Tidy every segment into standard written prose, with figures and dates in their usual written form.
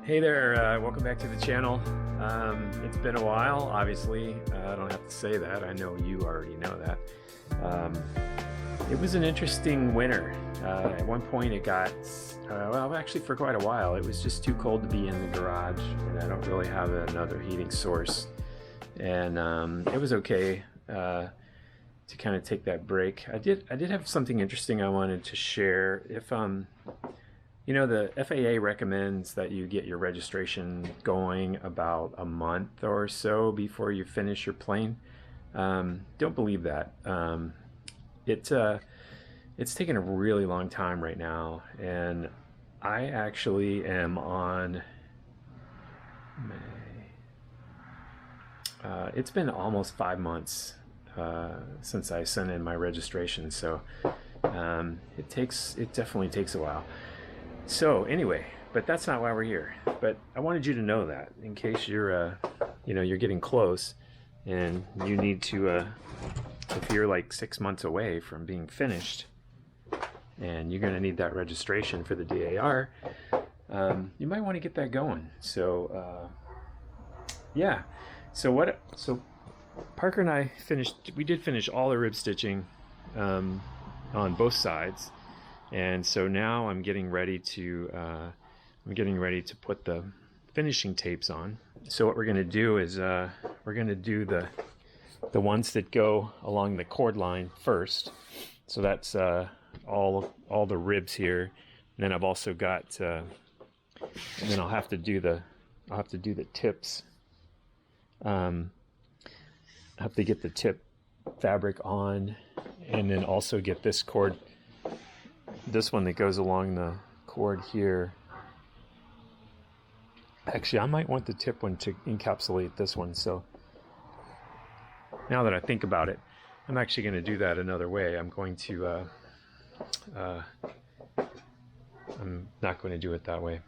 Hey there, welcome back to the channel. It's been a while, obviously. I don't have to say that. I know you already know that. It was an interesting winter. At one point it got, well, actually for quite a while, it was just too cold to be in the garage, and I don't really have another heating source. And it was okay to kind of take that break. I did have something interesting I wanted to share. If you know, the FAA recommends that you get your registration going about a month or so before you finish your plane. Don't believe that. It's taken a really long time right now, and I actually am on it's been almost 5 months since I sent in my registration, so it definitely takes a while. So anyway, but that's not why we're here. But I wanted you to know that in case you're, you know, you're getting close and you need to, if you're like 6 months away from being finished and you're going to need that registration for the DAR, you might want to get that going. So, yeah. So Parker and I we did finish all the rib stitching on both sides. And so now I'm getting ready to put the finishing tapes on. So what we're going to do is we're going to do the ones that go along the cord line first. So that's all the ribs here. And then I've also got and then I'll have to do the tips. I have to get the tip fabric on, and then also get this cord. This one that goes along the cord here. Actually, I might want the tip one to encapsulate this one. So now that I think about it, I'm actually going to do that another way. I'm not going to do it that way.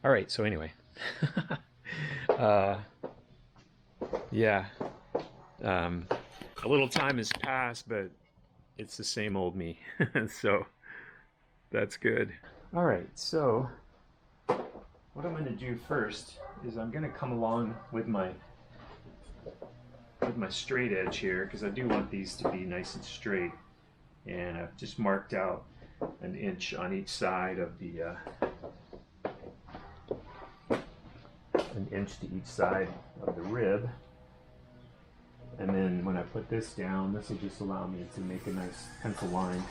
All right. So anyway, yeah, a little time has passed, but it's the same old me. So that's good. All right, so what I'm going to do first is I'm going to come along with my straight edge here, because I do want these to be nice and straight, and I've just marked out an inch on each side of the an inch to each side of the rib. And then when I put this down, this will just allow me to make a nice pencil line.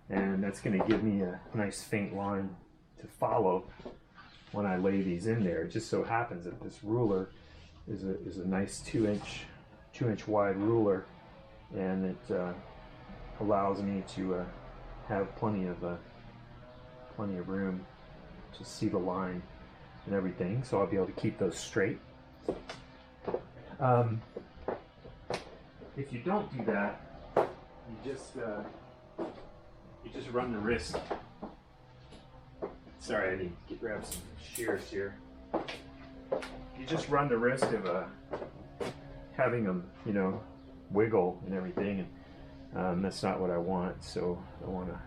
And that's going to give me a nice faint line to follow when I lay these in there. It just so happens that this ruler is a nice 2-inch wide ruler, and it allows me to have plenty of room to see the line and everything, so I'll be able to keep those straight. If you don't do that, you just run the risk. Sorry, I need to grab some shears here. You just run the risk of having them, you know, wiggle and everything, and that's not what I want. So I want to.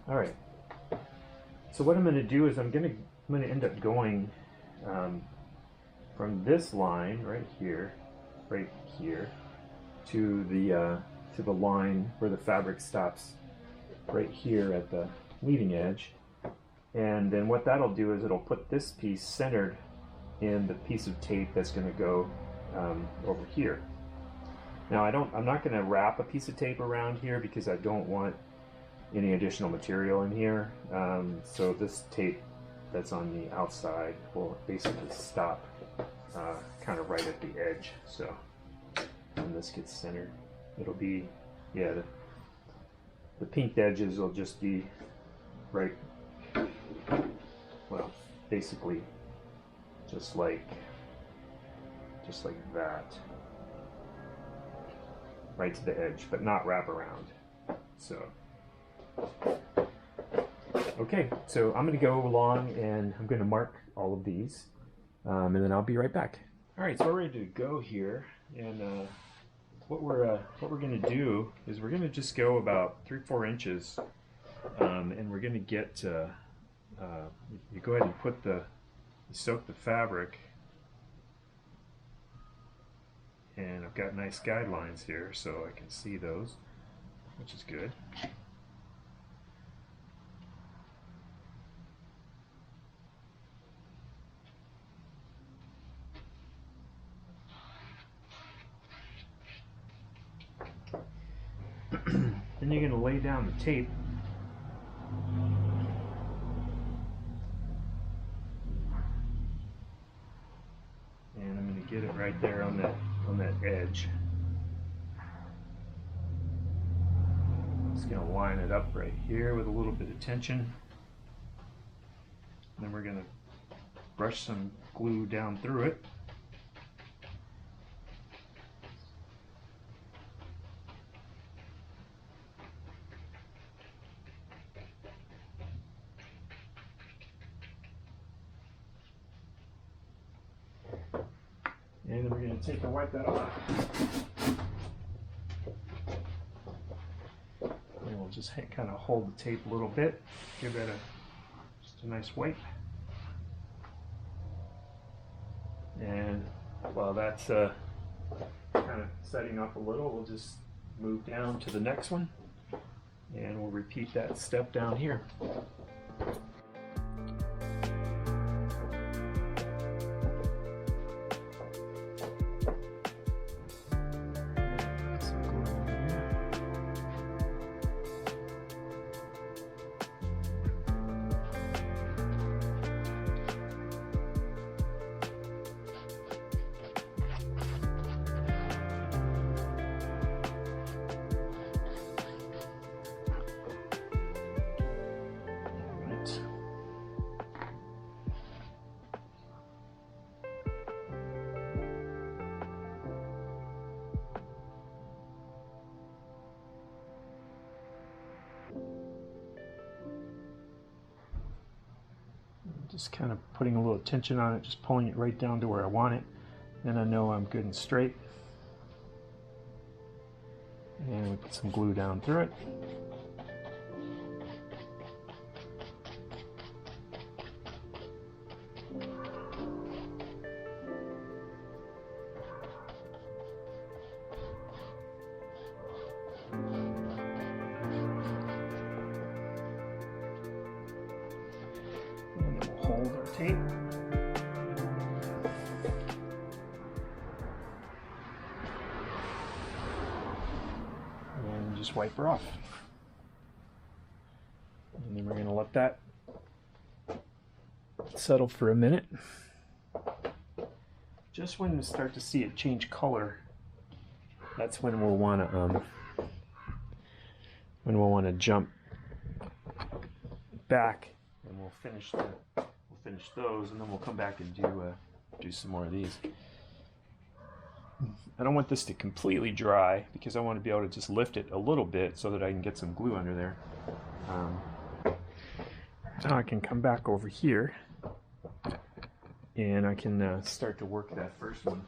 All right. So what I'm going to do is I'm going to end up going from this line right here to the line where the fabric stops right here at the leading edge, and then what that'll do is it'll put this piece centered in the piece of tape that's going to go over here. Now I'm not going to wrap a piece of tape around here because I don't want any additional material in here, so this tape that's on the outside will basically stop kind of right at the edge. So when this gets centered, it'll be, yeah, the pinked edges will just be right, well, basically just like that, right to the edge, but not wrap around. So okay, so I'm going to go along and I'm going to mark all of these, and then I'll be right back. All right, so we're ready to go here, and what we're going to do is we're going to just go about 3-4 inches, and we're going to get you go ahead and soak the fabric, and I've got nice guidelines here so I can see those, which is good. Then you're going to lay down the tape. And I'm going to get it right there on that edge. Just going to line it up right here with a little bit of tension. And then we're going to brush some glue down through it. And then we're going to take and wipe that off. And we'll just kind of hold the tape a little bit, give it just a nice wipe. And while that's kind of setting up a little, we'll just move down to the next one, and we'll repeat that step down here. Just kind of putting a little tension on it, just pulling it right down to where I want it. Then I know I'm good and straight. And we put some glue down through it. Hold our tape. And just wipe her off. And then we're going to let that settle for a minute. Just when we start to see it change color, that's when we'll want to jump back, and we'll finish those, and then we'll come back and do some more of these. I don't want this to completely dry because I want to be able to just lift it a little bit so that I can get some glue under there. Now I can come back over here and I can start to work that first one.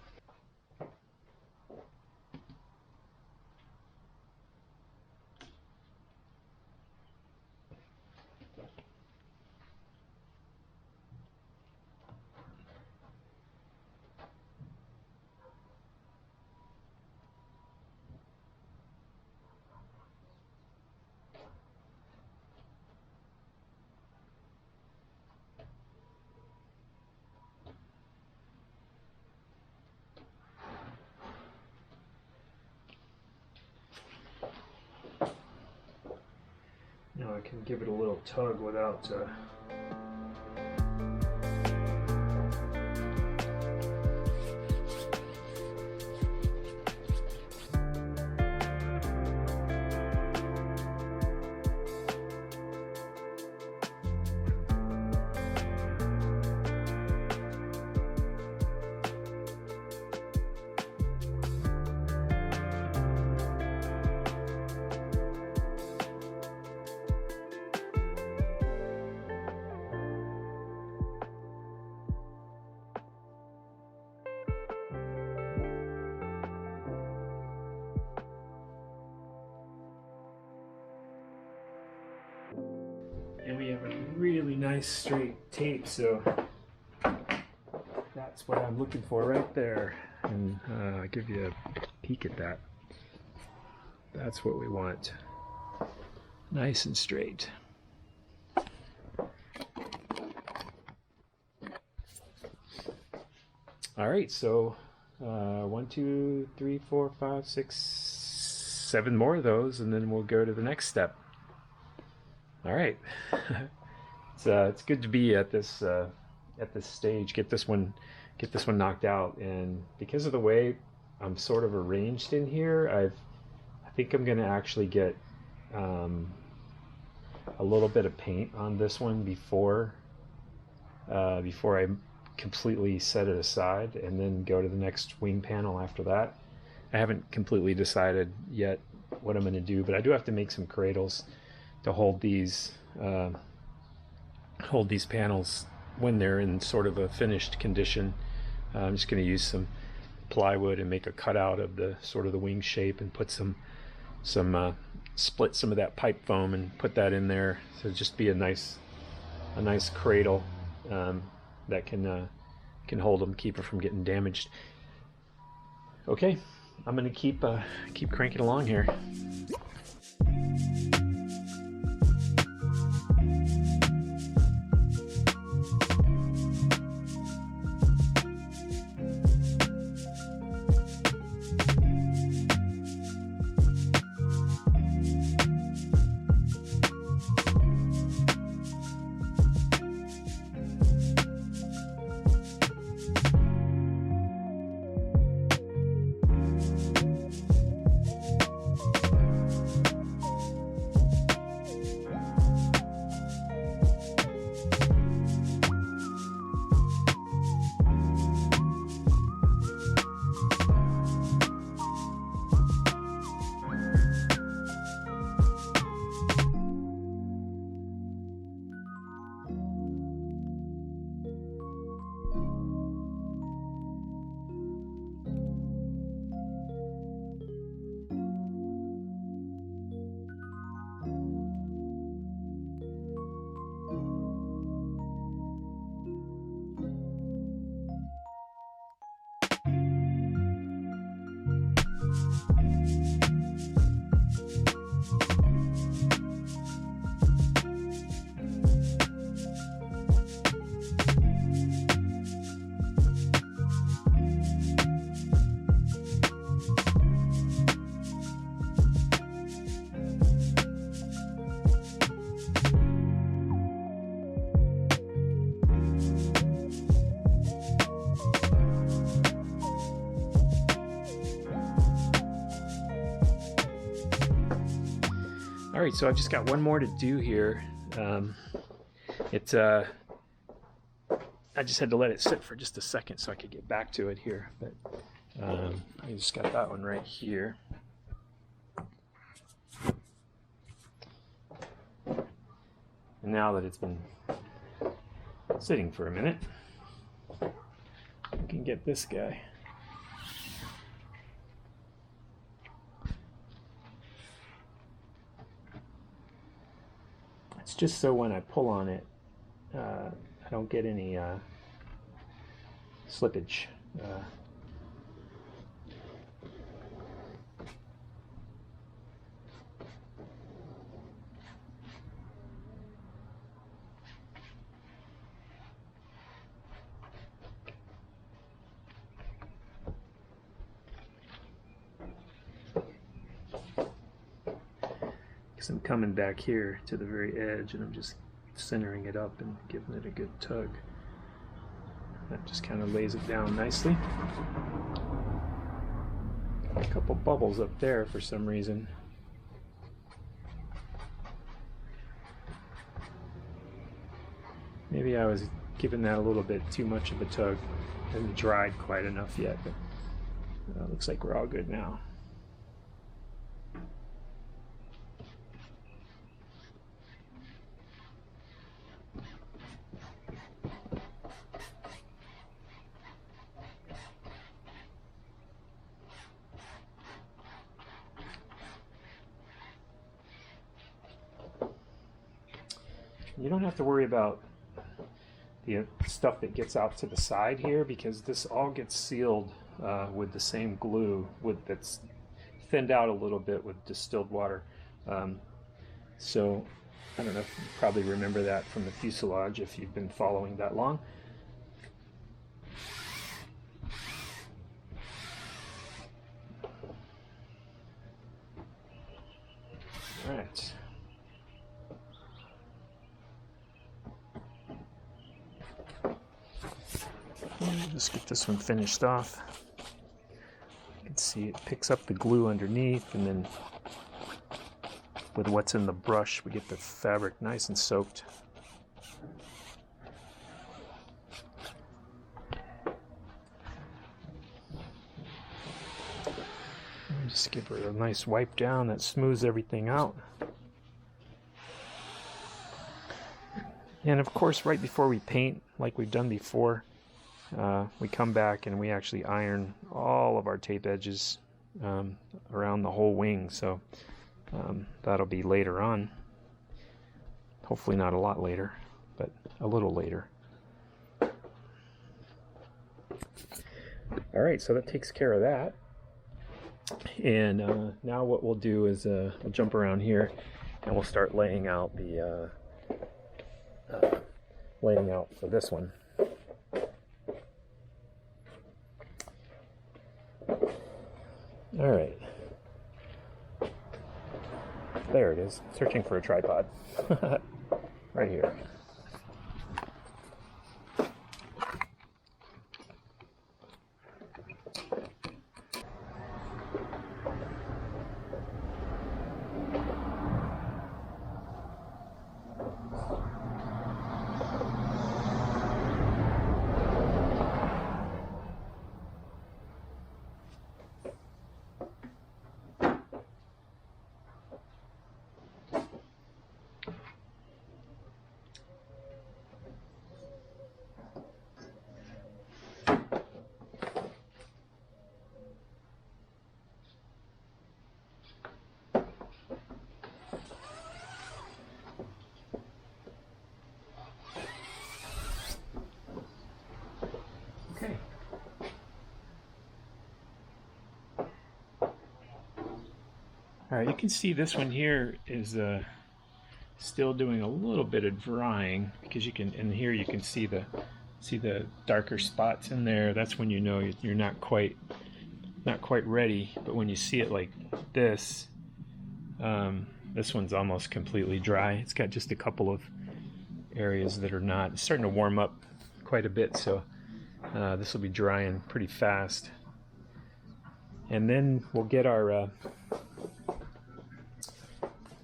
Now I can give it a little tug without pretty nice straight tape, so that's what I'm looking for right there. And I'll give you a peek at that. That's what we want. Nice and straight. All right, so 1, 2, 3, 4, 5, 6, 7 more of those, and then we'll go to the next step. All right, it's good to be at this stage. Get this one knocked out, and because of the way I'm sort of arranged in here, I think I'm gonna actually get a little bit of paint on this one before I completely set it aside, and then go to the next wing panel after that. I haven't completely decided yet what I'm going to do, but I do have to make some cradles to hold these panels when they're in sort of a finished condition. I'm just going to use some plywood and make a cutout of the sort of the wing shape, and put some split some of that pipe foam and put that in there, so just be a nice cradle that can hold them, keep it from getting damaged. Okay, I'm gonna keep cranking along here. All right, so I've just got one more to do here. I just had to let it sit for just a second so I could get back to it here. But I just got that one right here. And now that it's been sitting for a minute, I can get this guy. It's just so when I pull on it, I don't get any slippage. I'm coming back here to the very edge, and I'm just centering it up and giving it a good tug. That just kind of lays it down nicely. A couple bubbles up there for some reason. Maybe I was giving that a little bit too much of a tug. It hasn't dried quite enough yet, but looks like we're all good now. you don't have to worry about the stuff that gets out to the side here, because this all gets sealed with the same glue that's thinned out a little bit with distilled water. So I don't know if you probably remember that from the fuselage if you've been following that long. All right. Just get this one finished off. You can see it picks up the glue underneath, and then with what's in the brush, we get the fabric nice and soaked. Just give her a nice wipe down that smooths everything out. And of course, right before we paint, like we've done before, we come back and we actually iron all of our tape edges around the whole wing. So that'll be later on. Hopefully not a lot later, but a little later. All right, so that takes care of that. And now what we'll do is we'll jump around here and we'll start laying out the laying out for this one. All right, there it is. Searching for a tripod. Right here. Okay. All right, you can see this one here is still doing a little bit of drying, because you can, and here you can see the darker spots in there. That's when you know you're not quite ready. But when you see it like this, this one's almost completely dry. It's got just a couple of areas that are not. It's starting to warm up quite a bit, so this will be drying pretty fast. And then we'll get our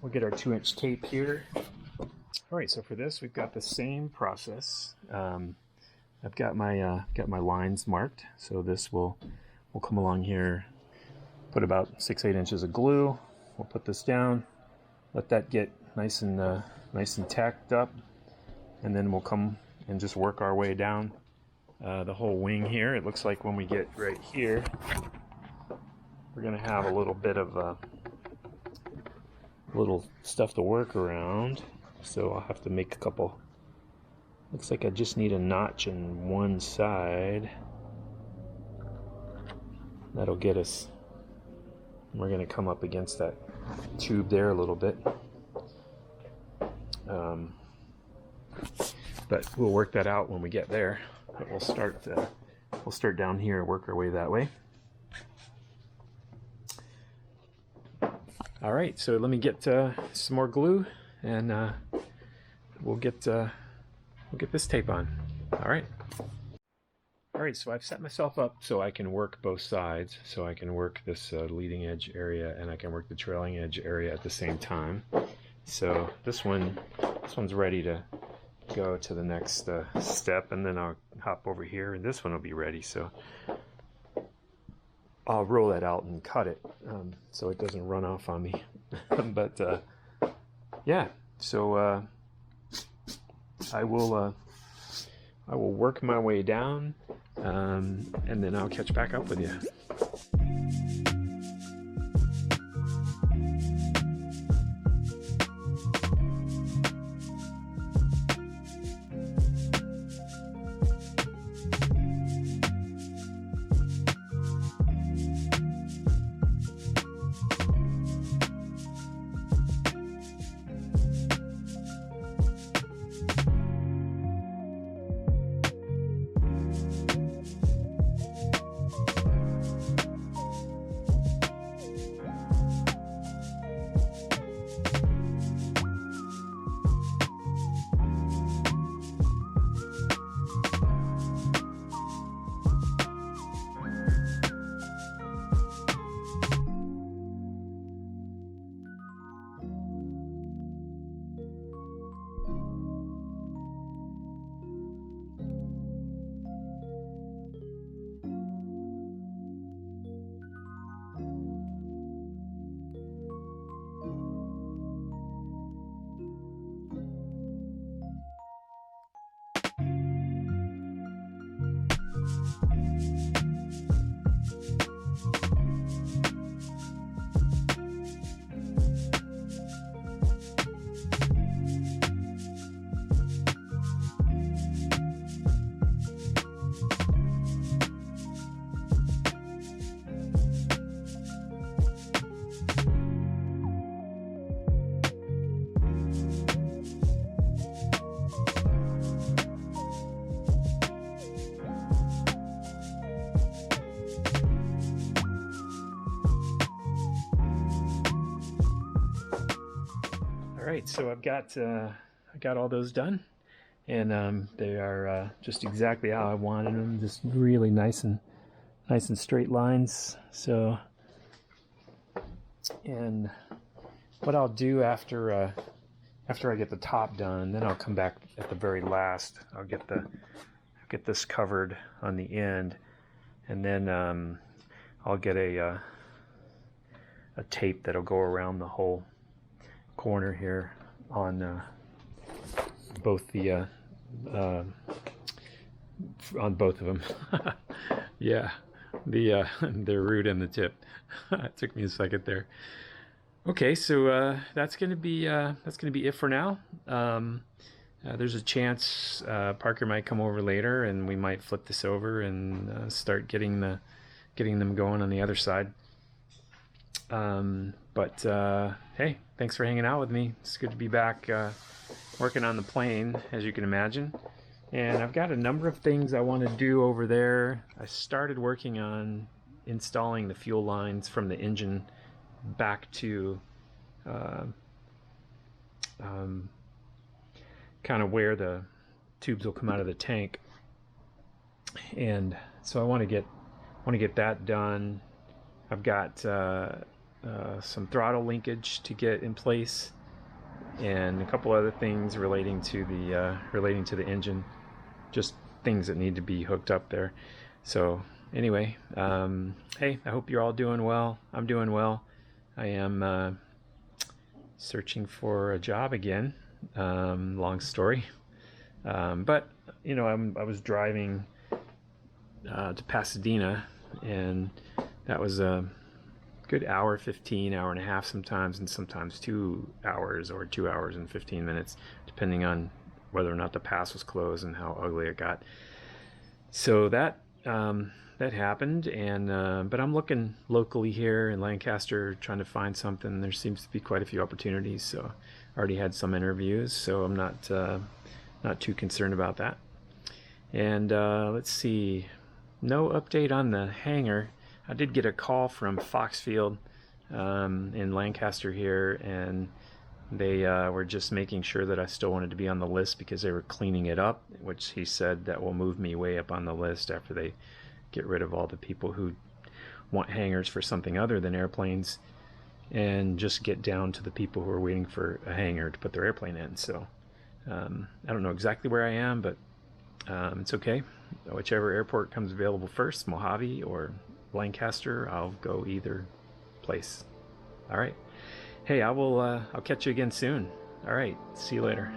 2-inch tape here. All right, so for this we've got the same process. I've got my lines marked, so this will come along here, put about 6-8 inches of glue. We'll put this down, let that get nice and tacked up, and then we'll come and just work our way down the whole wing here. It looks like when we get right here, we're going to have a little bit of little stuff to work around, so I'll have to make a couple. Looks like I just need a notch in one side. That'll get us. We're going to come up against that tube there a little bit, but we'll work that out when we get there. But we'll start down here and work our way that way. All right, so let me get some more glue, and we'll get this tape on. All right. All right, so I've set myself up so I can work both sides. So I can work this leading edge area, and I can work the trailing edge area at the same time. So this one's ready to go to the next step, and then I'll hop over here, and this one will be ready. So I'll roll that out and cut it so it doesn't run off on me. But yeah, so I will work my way down, and then I'll catch back up with you. All right, so I got all those done, and they are just exactly how I wanted them. Just really nice and straight lines. So, and what I'll do after I get the top done, then I'll come back at the very last. I'll get this covered on the end, and then I'll get a tape that'll go around the whole corner here on both the on both of them. Yeah, the root and the tip. It took me a second there. Okay, so that's gonna be it for now. There's a chance Parker might come over later, and we might flip this over and start getting them going on the other side. But hey, thanks for hanging out with me. It's good to be back working on the plane, as you can imagine. And I've got a number of things I want to do over there. I started working on installing the fuel lines from the engine back to kind of where the tubes will come out of the tank. And so I want to get that done. I've got some throttle linkage to get in place, and a couple other things relating to the engine, just things that need to be hooked up there. So anyway, hey, I hope you're all doing well. I'm doing well. I am searching for a job again. Long story, but you know, I was driving to Pasadena, and that was a good hour 15, hour and a half sometimes, and sometimes 2 hours or 2 hours and 15 minutes, depending on whether or not the pass was closed and how ugly it got. So that happened, and but I'm looking locally here in Lancaster, trying to find something. There seems to be quite a few opportunities, so I already had some interviews, so I'm not too concerned about that. And let's see, no update on the hangar. I did get a call from Foxfield in Lancaster here, and they were just making sure that I still wanted to be on the list because they were cleaning it up, which he said that will move me way up on the list after they get rid of all the people who want hangars for something other than airplanes, and just get down to the people who are waiting for a hangar to put their airplane in. So I don't know exactly where I am, but it's okay. Whichever airport comes available first, Mojave or Lancaster, I'll go either place. All right. Hey, I'll catch you again soon. All right. See you later.